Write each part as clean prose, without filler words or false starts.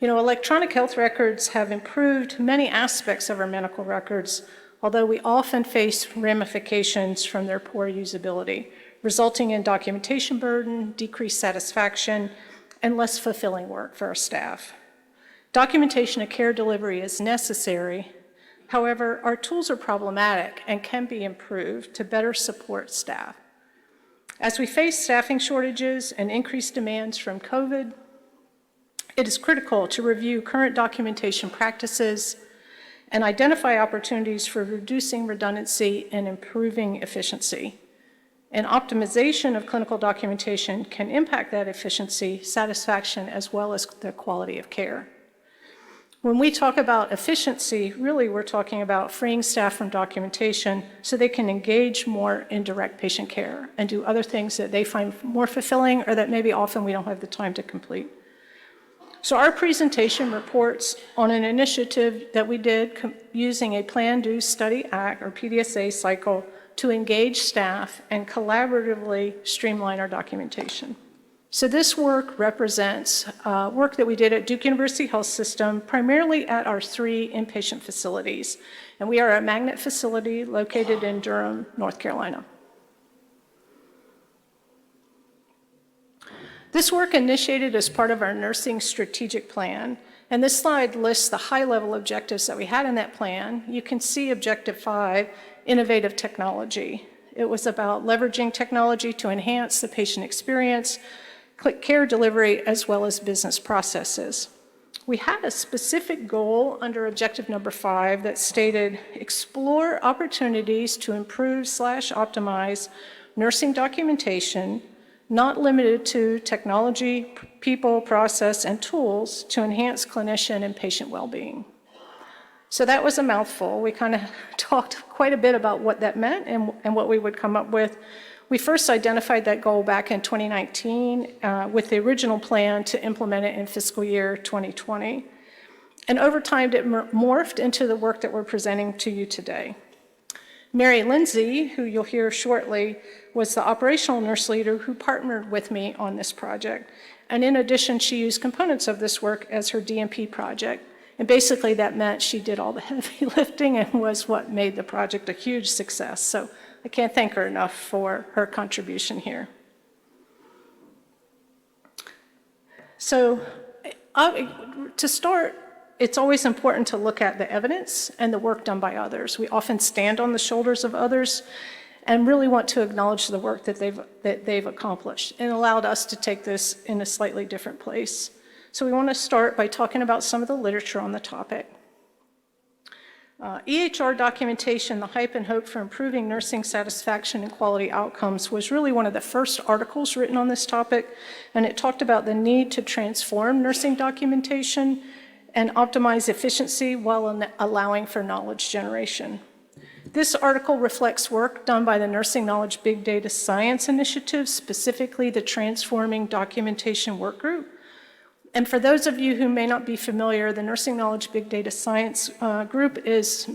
You know, electronic health records have improved many aspects of our medical records, although we often face ramifications from their poor usability, resulting in documentation burden, decreased satisfaction, and less fulfilling work for our staff. Documentation of care delivery is necessary. However, our tools are problematic and can be improved to better support staff. As we face staffing shortages and increased demands from COVID, it is critical to review current documentation practices and identify opportunities for reducing redundancy and improving efficiency. And optimization of clinical documentation can impact that efficiency, satisfaction, as well as the quality of care. When we talk about efficiency, really we're talking about freeing staff from documentation so they can engage more in direct patient care and do other things that they find more fulfilling or that maybe often we don't have the time to complete. So our presentation reports on an initiative that we did using a Plan, Do, Study, Act, or PDSA cycle to engage staff and collaboratively streamline our documentation. So this work represents work that we did at Duke University Health System, primarily at our 3 inpatient facilities. And we are a magnet facility located in Durham, North Carolina. This work initiated as part of our nursing strategic plan, and this slide lists the high-level objectives that we had in that plan. You can see Objective 5, Innovative Technology. It was about leveraging technology to enhance the patient experience, care delivery, as well as business processes. We had a specific goal under Objective number 5 that stated, explore opportunities to improve/optimize nursing documentation, not limited to technology, people, process, and tools to enhance clinician and patient well-being. So that was a mouthful. We kind of talked quite a bit about what that meant and what we would come up with. We first identified that goal back in 2019 with the original plan to implement it in fiscal year 2020. And over time, it morphed into the work that we're presenting to you today. Mary Lindsay, who you'll hear shortly, was the operational nurse leader who partnered with me on this project. And in addition, she used components of this work as her DMP project. And basically that meant she did all the heavy lifting and was what made the project a huge success. So I can't thank her enough for her contribution here. So to start, it's always important to look at the evidence and the work done by others. We often stand on the shoulders of others and really want to acknowledge the work that they've accomplished and allowed us to take this in a slightly different place. So we want to start by talking about some of the literature on the topic. EHR documentation, the hype and hope for improving nursing satisfaction and quality outcomes, was really one of the first articles written on this topic, and it talked about the need to transform nursing documentation and optimize efficiency while allowing for knowledge generation. This article reflects work done by the Nursing Knowledge Big Data Science Initiative, specifically the Transforming Documentation Work Group. And for those of you who may not be familiar, the Nursing Knowledge Big Data Science Group is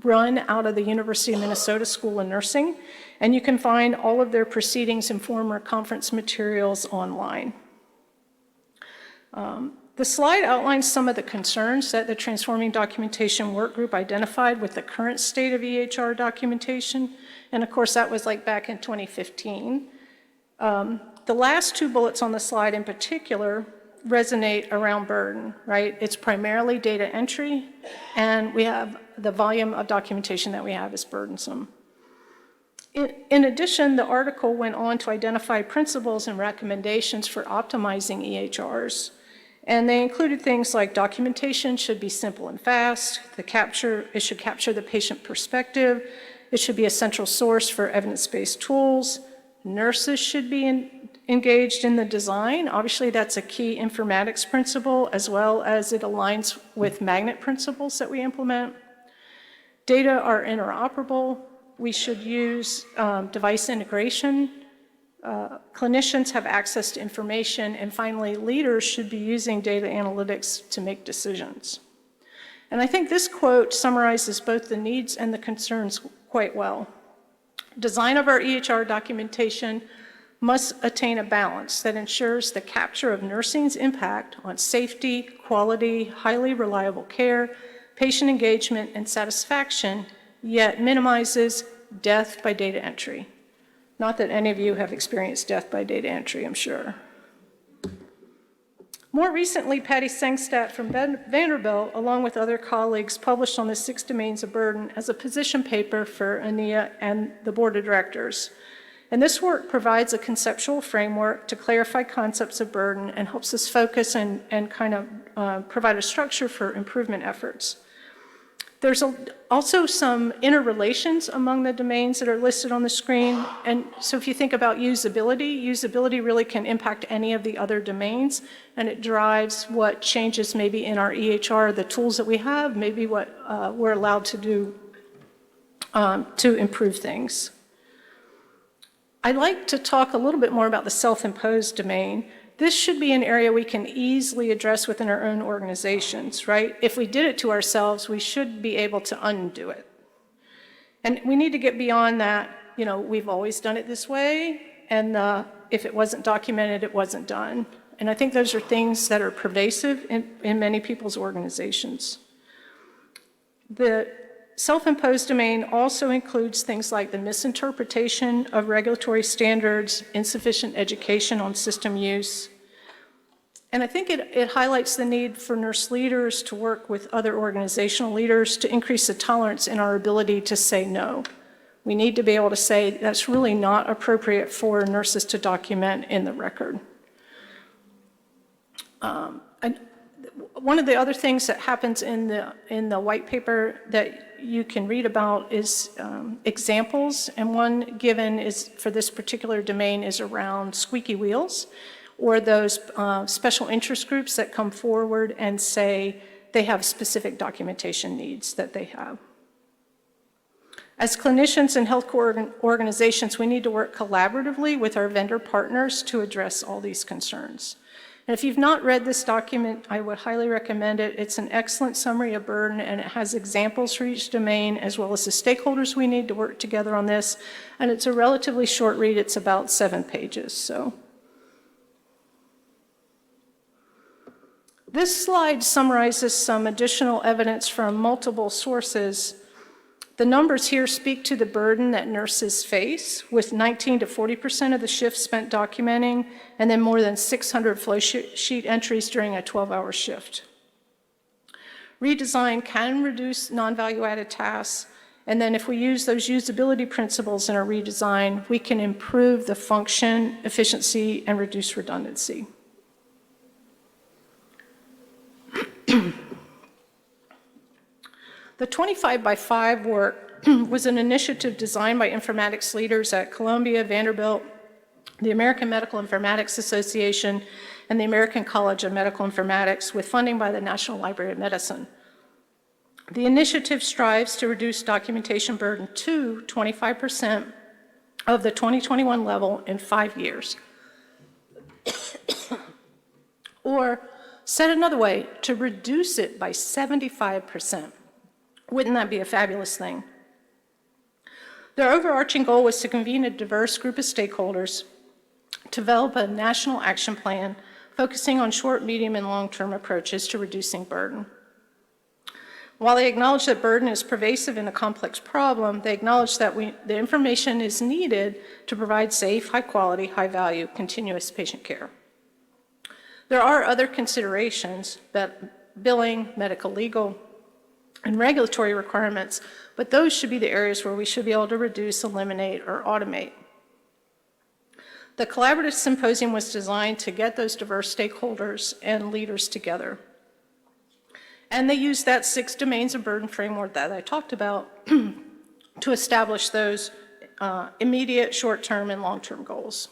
run out of the University of Minnesota School of Nursing, and you can find all of their proceedings and former conference materials online. The slide outlines some of the concerns that the Transforming Documentation Work Group identified with the current state of EHR documentation, and of course that was like back in 2015. The last 2 bullets on the slide in particular resonate around burden, right? It's primarily data entry, and we have the volume of documentation that we have is burdensome. In addition, the article went on to identify principles and recommendations for optimizing EHRs. And they included things like documentation should be simple and fast, it should capture the patient perspective, it should be a central source for evidence-based tools, nurses should be engaged in the design. Obviously, that's a key informatics principle, as well as it aligns with magnet principles that we implement. Data are interoperable. We should use device integration. Clinicians have access to information, and finally, leaders should be using data analytics to make decisions. And I think this quote summarizes both the needs and the concerns quite well. Design of our EHR documentation must attain a balance that ensures the capture of nursing's impact on safety, quality, highly reliable care, patient engagement, and satisfaction, yet minimizes death by data entry. Not that any of you have experienced death by data entry, I'm sure. More recently, Patty Sengstadt from Vanderbilt, along with other colleagues, published on the 6 domains of burden as a position paper for ANIA and the board of directors. And this work provides a conceptual framework to clarify concepts of burden and helps us focus and kind of provide a structure for improvement efforts. There's also some interrelations among the domains that are listed on the screen. And so if you think about usability, usability really can impact any of the other domains, and it drives what changes maybe in our EHR, the tools that we have, maybe what we're allowed to do to improve things. I'd like to talk a little bit more about the self-imposed domain. This should be an area we can easily address within our own organizations, right? If we did it to ourselves, we should be able to undo it. And we need to get beyond that, you know, we've always done it this way, and if it wasn't documented, it wasn't done. And I think those are things that are pervasive in many people's organizations. The self-imposed domain also includes things like the misinterpretation of regulatory standards, insufficient education on system use. And I think it highlights the need for nurse leaders to work with other organizational leaders to increase the tolerance in our ability to say no. We need to be able to say that's really not appropriate for nurses to document in the record. And one of the other things that happens in the white paper that you can read about is examples, and one given is for this particular domain is around squeaky wheels, or those special interest groups that come forward and say they have specific documentation needs that they have. As clinicians and healthcare organizations, we need to work collaboratively with our vendor partners to address all these concerns. And if you've not read this document, I would highly recommend it. It's an excellent summary of burden, and it has examples for each domain, as well as the stakeholders we need to work together on this. And it's a relatively short read. It's about 7 pages. So this slide summarizes some additional evidence from multiple sources. The numbers here speak to the burden that nurses face, with 19 to 40% of the shift spent documenting, and then more than 600 flow sheet entries during a 12-hour shift. Redesign can reduce non-value-added tasks, and then if we use those usability principles in our redesign, we can improve the function, efficiency, and reduce redundancy. The 25x5 work was an initiative designed by informatics leaders at Columbia, Vanderbilt, the American Medical Informatics Association, and the American College of Medical Informatics, with funding by the National Library of Medicine. The initiative strives to reduce documentation burden to 25% of the 2021 level in 5 years. Or, said another way, to reduce it by 75%. Wouldn't that be a fabulous thing? Their overarching goal was to convene a diverse group of stakeholders, develop a national action plan focusing on short, medium, and long-term approaches to reducing burden. While they acknowledge that burden is pervasive in a complex problem, they acknowledge that the information is needed to provide safe, high-quality, high-value, continuous patient care. There are other considerations, that billing, medical, legal, and regulatory requirements, but those should be the areas where we should be able to reduce, eliminate, or automate. The collaborative symposium was designed to get those diverse stakeholders and leaders together. And they used that 6 domains of burden framework that I talked about to establish those immediate, short-term, and long-term goals.